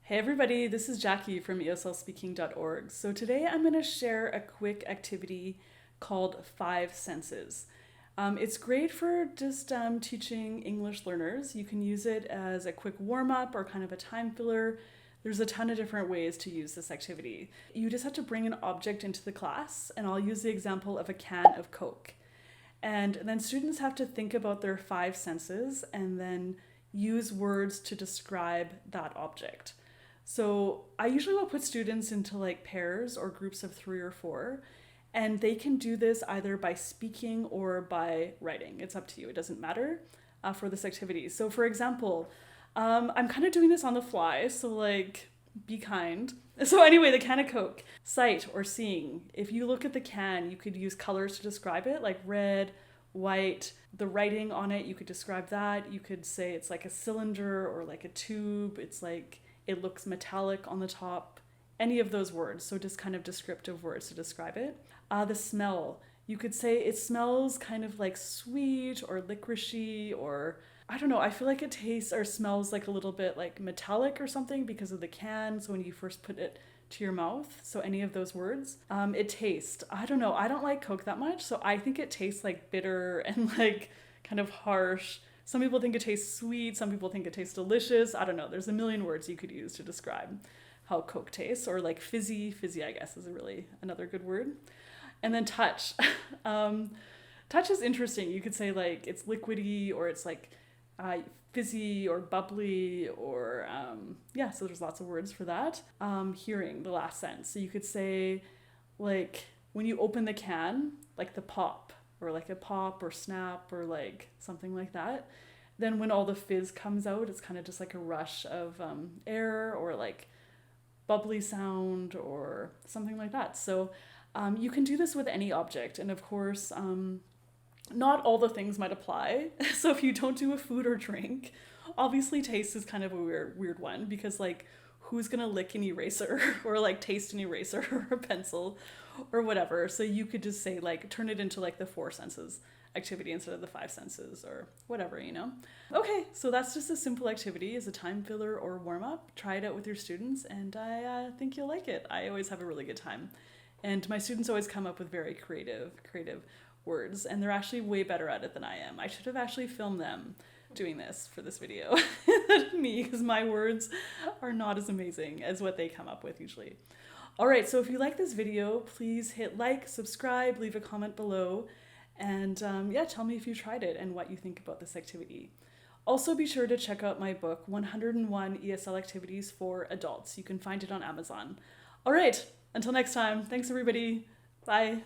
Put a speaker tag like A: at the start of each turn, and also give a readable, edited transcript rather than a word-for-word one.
A: Hey everybody, this is Jackie from ESLspeaking.org. So today I'm going to share a quick activity called Five Senses. It's great for just teaching English learners. You can use it as a quick warm-up or kind of a time filler. There's a ton of different ways to use this activity. You just have to bring an object into the class, and I'll use the example of a can of Coke. And then students have to think about their five senses and then use words to describe that object. So I usually will put students into like pairs or groups of 3 or 4, and they can do this either by speaking or by writing. It's up to you. It doesn't matter for this activity. So for example, I'm kind of doing this on the fly, so like be kind. So anyway, the can of Coke, sight or seeing. If you look at the can, you could use colors to describe it, like red, white. The writing on it, you could describe that. You could say it's like a cylinder or like a tube. It's like it looks metallic on the top, any of those words. So just kind of descriptive words to describe it. The smell, you could say it smells kind of like sweet or licoricey, or I don't know, I feel like it tastes or smells like a little bit like metallic or something because of the can. So when you first put it to your mouth, so any of those words. It tastes, I don't know, I don't like Coke that much, so I think it tastes like bitter and like kind of harsh. Some people think it tastes sweet, some people think it tastes delicious. I don't know, there's a million words you could use to describe how Coke tastes, or like fizzy. Fizzy, I guess, is another good word. And then touch. Touch is interesting. You could say like it's liquidy, or it's like fizzy or bubbly, or yeah, so there's lots of words for that. Hearing, the last sense. So you could say like when you open the can, like the pop, or like a pop or snap or like something like that. Then when all the fizz comes out, it's kind of just like a rush of air, or like bubbly sound or something like that. So you can do this with any object. And of course, not all the things might apply. So if you don't do a food or drink, obviously taste is kind of a weird one, because like who's gonna lick an eraser or like taste an eraser or a pencil or whatever. So you could just say like turn it into like the 4 senses activity instead of the 5 senses or whatever, you know. Okay, so that's just a simple activity as a time filler or warm up. Try it out with your students, and I think you'll like it. I always have a really good time, and my students always come up with very creative words, and they're actually way better at it than I am. I should have actually filmed them doing this for this video than me, because my words are not as amazing as what they come up with usually. All right, so if you like this video, please hit like, subscribe, leave a comment below, and yeah, tell me if you tried it and what you think about this activity. Also, be sure to check out my book, 101 ESL Activities for Adults. You can find it on Amazon. All right, until next time, thanks everybody. Bye.